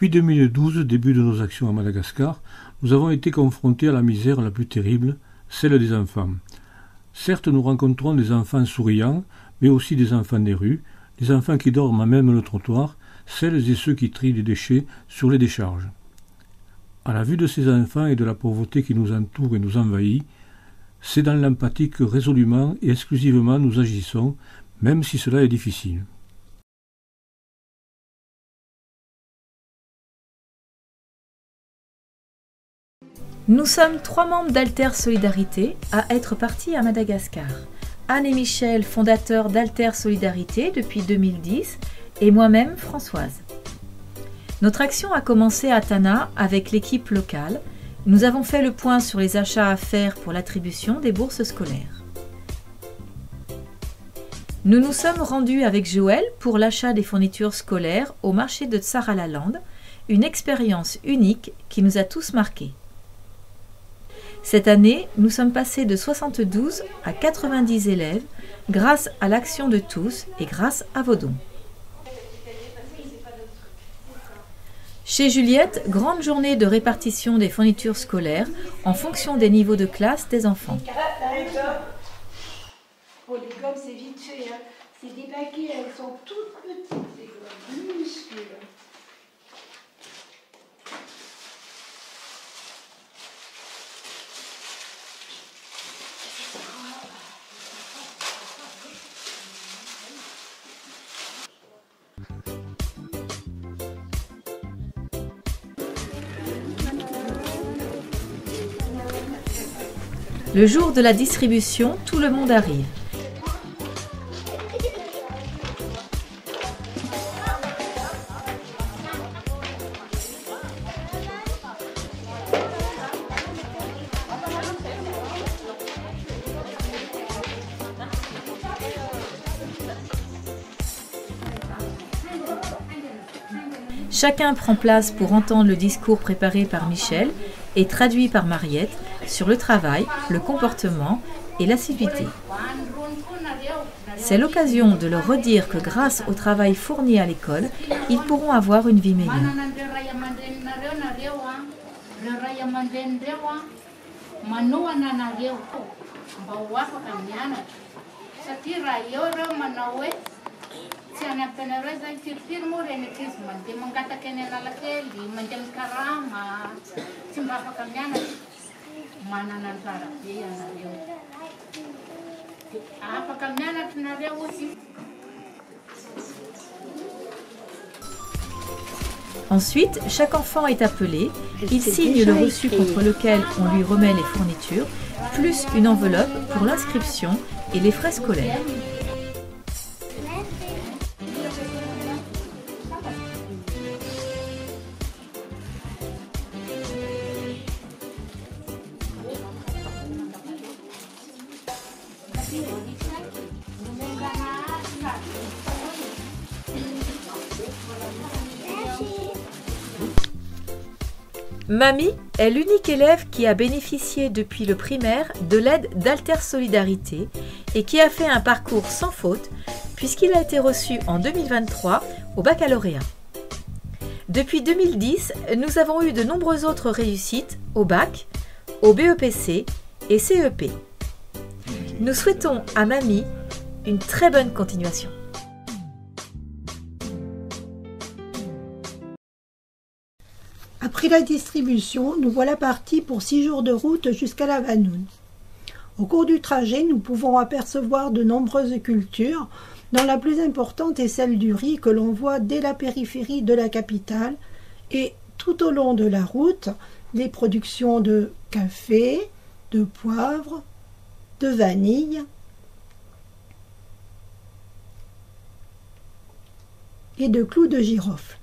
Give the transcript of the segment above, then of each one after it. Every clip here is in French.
Depuis 2012, début de nos actions à Madagascar, nous avons été confrontés à la misère la plus terrible, celle des enfants. Certes, nous rencontrons des enfants souriants, mais aussi des enfants des rues, des enfants qui dorment à même le trottoir, celles et ceux qui trient des déchets sur les décharges. À la vue de ces enfants et de la pauvreté qui nous entoure et nous envahit, c'est dans l'empathie que résolument et exclusivement nous agissons, même si cela est difficile. Nous sommes 3 membres d'Alter Solidarité à être partis à Madagascar. Anne et Michel, fondateurs d'Alter Solidarité depuis 2010, et moi-même, Françoise. Notre action a commencé à Tana avec l'équipe locale. Nous avons fait le point sur les achats à faire pour l'attribution des bourses scolaires. Nous nous sommes rendus avec Joël pour l'achat des fournitures scolaires au marché de Tsaralaland, une expérience unique qui nous a tous marqués. Cette année, nous sommes passés de 72 à 90 élèves grâce à l'action de tous et grâce à vos dons. Chez Juliette, grande journée de répartition des fournitures scolaires en fonction des niveaux de classe des enfants. Oh, les gommes, c'est vite fait. Hein. C'est des paquets, elles sont toutes petites, ces gommes, minuscules. Le jour de la distribution, tout le monde arrive. Chacun prend place pour entendre le discours préparé par Michel et traduit par Mariette sur le travail, le comportement et l'assiduité. C'est l'occasion de leur redire que grâce au travail fourni à l'école, ils pourront avoir une vie meilleure. Ensuite, chaque enfant est appelé, il signe le reçu contre lequel on lui remet les fournitures, plus une enveloppe pour l'inscription et les frais scolaires. Mamie est l'unique élève qui a bénéficié depuis le primaire de l'aide d'Alter Solidarité et qui a fait un parcours sans faute puisqu'il a été reçu en 2023 au baccalauréat. Depuis 2010, nous avons eu de nombreuses autres réussites au bac, au BEPC et CEP. Nous souhaitons à Mamie une très bonne continuation. Après la distribution, nous voilà partis pour 6 jours de route jusqu'à la Vanoune. Au cours du trajet, nous pouvons apercevoir de nombreuses cultures, dont la plus importante est celle du riz que l'on voit dès la périphérie de la capitale, et tout au long de la route, les productions de café, de poivre, de vanille et de clous de girofle.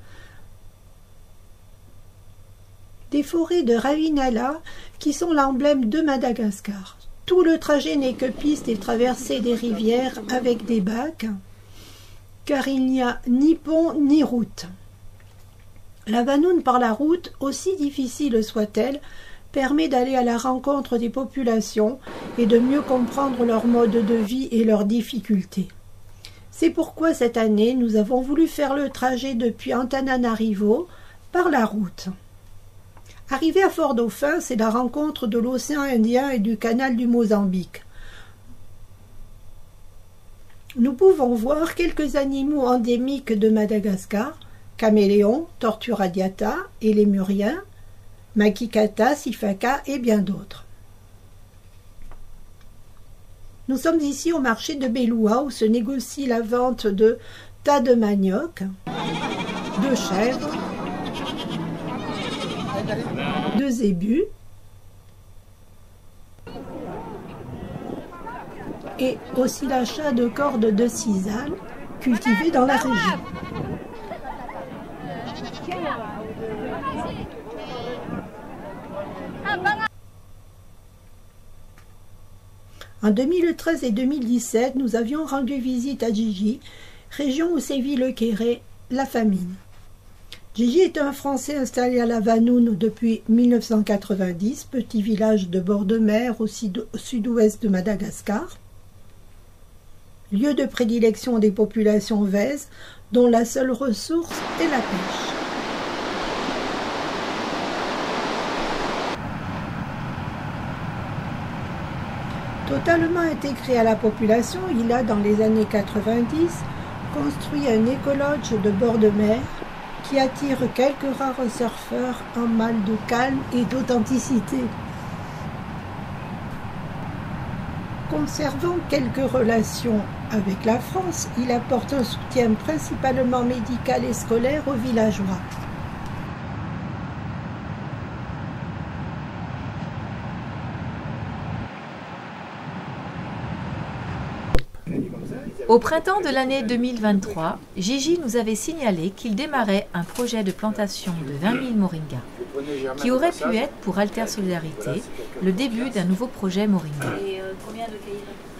Des forêts de Ravinala qui sont l'emblème de Madagascar. Tout le trajet n'est que piste et traversée des rivières avec des bacs, car il n'y a ni pont ni route. La Vanoune par la route, aussi difficile soit-elle, permet d'aller à la rencontre des populations et de mieux comprendre leur mode de vie et leurs difficultés. C'est pourquoi cette année, nous avons voulu faire le trajet depuis Antananarivo, par la route. Arrivé à Fort-Dauphin, c'est la rencontre de l'océan Indien et du canal du Mozambique. Nous pouvons voir quelques animaux endémiques de Madagascar, caméléons, tortues radiata et lémuriens, makikata, sifaka et bien d'autres. Nous sommes ici au marché de Beloua où se négocie la vente de tas de manioc, de chèvres, de zébus et aussi l'achat de cordes de sisal cultivées dans la région. En 2013 et 2017, nous avions rendu visite à Djidji, région où sévit le kéré, la famine. Djidji est un Français installé à Lavanoune depuis 1990, petit village de bord de mer au sud-ouest de Madagascar. Lieu de prédilection des populations vèzes, dont la seule ressource est la pêche. Totalement intégré à la population, il a, dans les années 90, construit un écolodge de bord de mer qui attire quelques rares surfeurs en mal de calme et d'authenticité. Conservant quelques relations avec la France, il apporte un soutien principalement médical et scolaire aux villageois. Au printemps de l'année 2023, Djidji nous avait signalé qu'il démarrait un projet de plantation de 20 000 moringas, qui aurait pu être pour Alter Solidarité le début d'un nouveau projet moringa.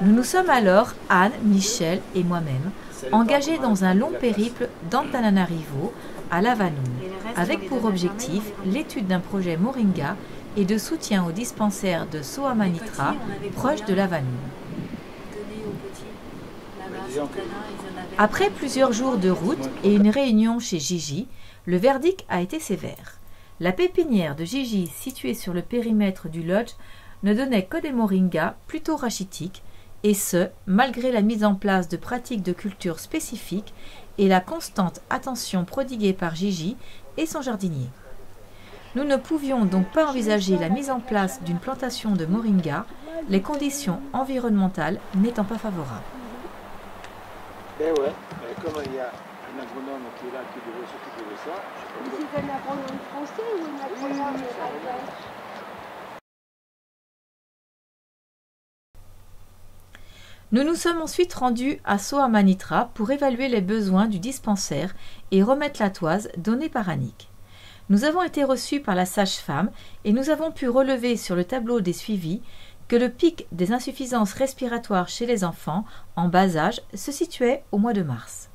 Nous nous sommes alors, Anne, Michel et moi-même, engagés dans un long périple d'Antananarivo à Lavanoune, avec pour objectif l'étude d'un projet moringa et de soutien au dispensaire de Soamanitra, proche de Lavanoune. Après plusieurs jours de route et une réunion chez Djidji, le verdict a été sévère. La pépinière de Djidji, située sur le périmètre du lodge, ne donnait que des moringas plutôt rachitiques, et ce, malgré la mise en place de pratiques de culture spécifiques et la constante attention prodiguée par Djidji et son jardinier. Nous ne pouvions donc pas envisager la mise en place d'une plantation de moringa, les conditions environnementales n'étant pas favorables. Ben ouais, comme il y a un agronome qui est là, qui devrait s'occuper de ça. C'est un agronome français ou un agronome algérien? Nous nous sommes ensuite rendus à Soamanitra pour évaluer les besoins du dispensaire et remettre la toise donnée par Annick. Nous avons été reçus par la sage-femme et nous avons pu relever sur le tableau des suivis que le pic des insuffisances respiratoires chez les enfants en bas âge se situait au mois de mars.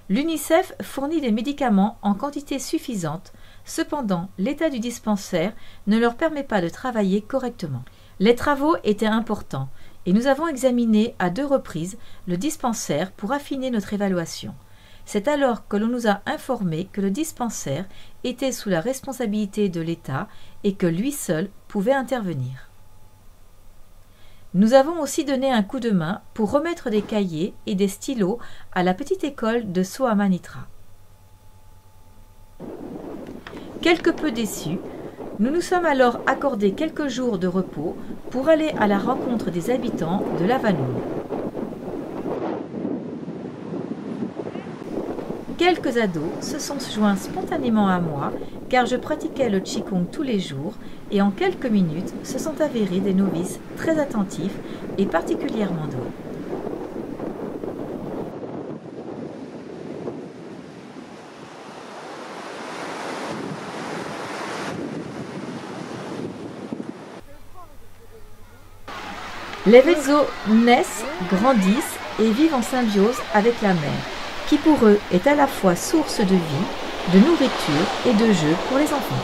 L'UNICEF fournit des médicaments en quantité suffisante, cependant l'état du dispensaire ne leur permet pas de travailler correctement. Les travaux étaient importants et nous avons examiné à 2 reprises le dispensaire pour affiner notre évaluation. C'est alors que l'on nous a informé que le dispensaire était sous la responsabilité de l'État et que lui seul pouvait intervenir. Nous avons aussi donné un coup de main pour remettre des cahiers et des stylos à la petite école de Soamanitra. Quelque peu déçus, nous nous sommes alors accordés quelques jours de repos pour aller à la rencontre des habitants de Lavanoune. Quelques ados se sont joints spontanément à moi car je pratiquais le Qigong tous les jours et en quelques minutes se sont avérés des novices très attentifs et particulièrement doués. Les Vezos naissent, grandissent et vivent en symbiose avec la mer, qui pour eux est à la fois source de vie, de nourriture et de jeu pour les enfants.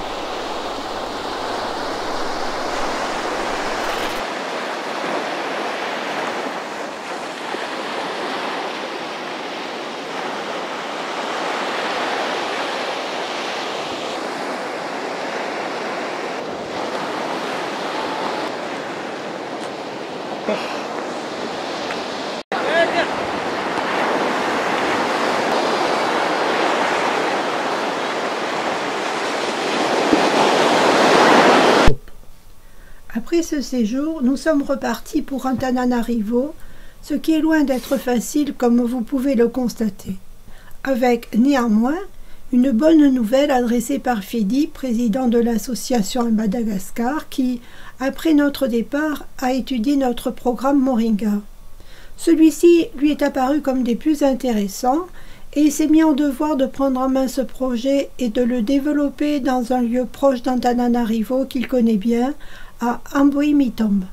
Après ce séjour, nous sommes repartis pour Antananarivo, ce qui est loin d'être facile comme vous pouvez le constater. Avec, néanmoins, une bonne nouvelle adressée par Fidi, président de l'association à Madagascar, qui, après notre départ, a étudié notre programme Moringa. Celui-ci lui est apparu comme des plus intéressants et il s'est mis en devoir de prendre en main ce projet et de le développer dans un lieu proche d'Antananarivo qu'il connaît bien, à Amboimitombe.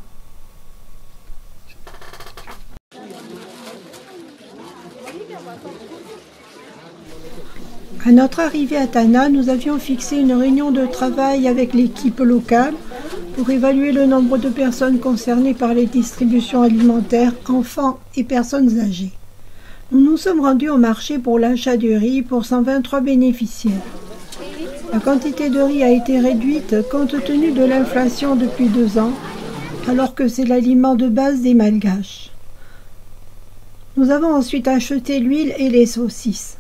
À notre arrivée à Tana, nous avions fixé une réunion de travail avec l'équipe locale pour évaluer le nombre de personnes concernées par les distributions alimentaires, enfants et personnes âgées. Nous nous sommes rendus au marché pour l'achat du riz pour 123 bénéficiaires. La quantité de riz a été réduite compte tenu de l'inflation depuis 2 ans, alors que c'est l'aliment de base des Malgaches. Nous avons ensuite acheté l'huile et les saucisses.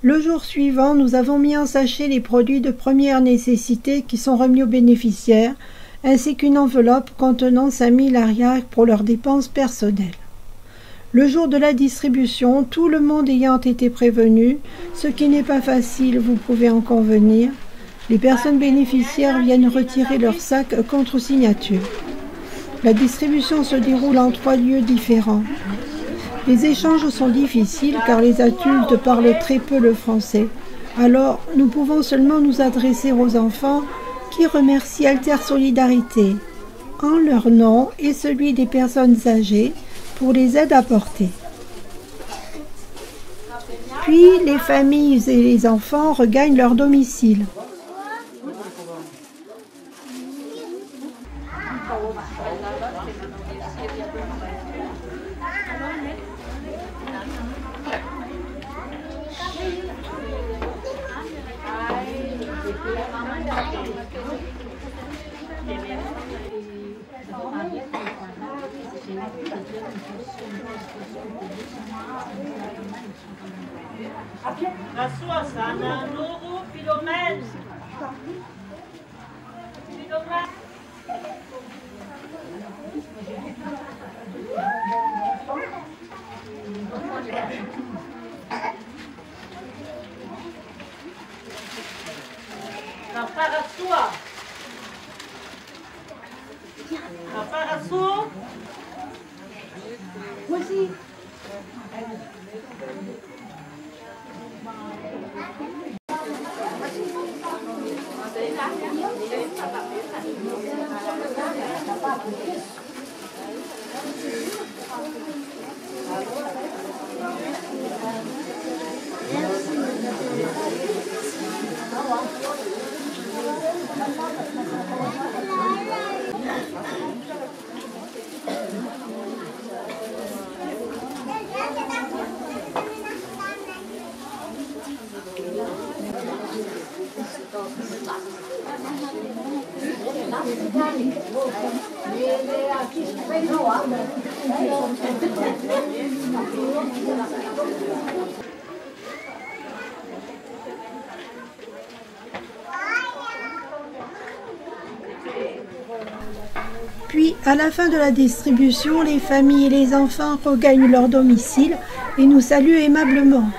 Le jour suivant, nous avons mis en sachet les produits de première nécessité qui sont remis aux bénéficiaires, ainsi qu'une enveloppe contenant 5000 ariaks pour leurs dépenses personnelles. Le jour de la distribution, tout le monde ayant été prévenu, ce qui n'est pas facile, vous pouvez en convenir, les personnes bénéficiaires viennent retirer leurs sacs contre signature. La distribution se déroule en 3 lieux différents. Les échanges sont difficiles car les adultes parlent très peu le français. Alors, nous pouvons seulement nous adresser aux enfants qui remercient Alter Solidarité en leur nom et celui des personnes âgées pour les aides apportées. Puis, les familles et les enfants regagnent leur domicile. La soie, ça a un euro, Philomène. La parasoie. La parasoie. Voici. Puis, à la fin de la distribution, les familles et les enfants regagnent leur domicile et nous saluent aimablement.